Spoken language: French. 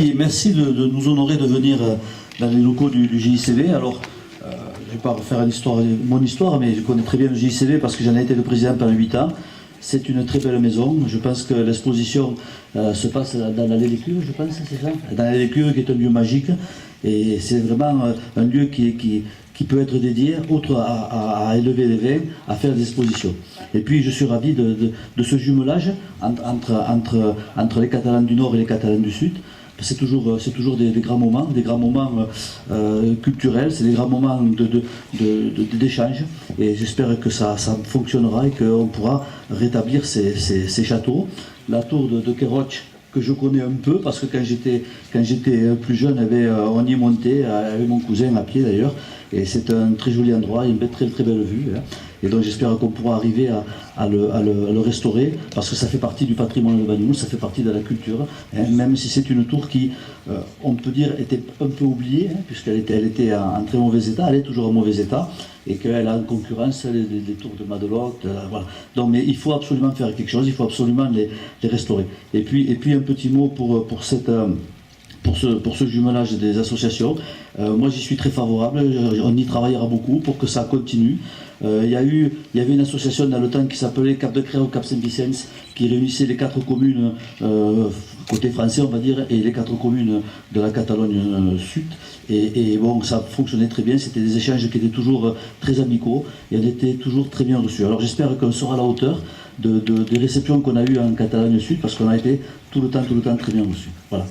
Et merci de nous honorer de venir dans les locaux du JICV. Alors, je ne vais pas refaire mon histoire, mais je connais très bien le JICV parce que j'en ai été le président pendant 8 ans. C'est une très belle maison. Je pense que l'exposition se passe dans l'allée des Cures, je pense, c'est ça? Dans l'allée des Cures, qui est un lieu magique. Et c'est vraiment un lieu qui peut être dédié, outre à élever les vins, à faire des expositions. Et puis je suis ravi de ce jumelage entre les Catalans du Nord et les Catalans du Sud. C'est toujours des grands moments culturels, c'est des grands moments d'échange. Et j'espère que ça fonctionnera et qu'on pourra rétablir ces châteaux. La tour de Kéroch, que je connais un peu, parce que quand j'étais plus jeune, on y montait avec mon cousin à pied d'ailleurs, et c'est un très joli endroit, une très très belle vue. Hein. Et donc j'espère qu'on pourra arriver à le restaurer, parce que ça fait partie du patrimoine de Banyuls, ça fait partie de la culture, hein, même si c'est une tour qui, on peut dire, était un peu oubliée, hein, puisqu'elle était en très mauvais état, elle est toujours en mauvais état, et qu'elle a en concurrence les tours de Madelotte, voilà. Donc, mais il faut absolument faire quelque chose, il faut absolument les restaurer. Et puis un petit mot pour ce jumelage des associations. Moi j'y suis très favorable, on y travaillera beaucoup pour que ça continue. Il y avait une association dans le temps qui s'appelait Cap de Creu ou Cap Saint-Vicence, qui réunissait les 4 communes côté français on va dire, et les 4 communes de la Catalogne Sud. Et bon, ça fonctionnait très bien, c'était des échanges qui étaient toujours très amicaux, et on était toujours très bien reçus. Alors j'espère qu'on sera à la hauteur des réceptions qu'on a eues en Catalogne Sud, parce qu'on a été tout le temps très bien reçus. Voilà.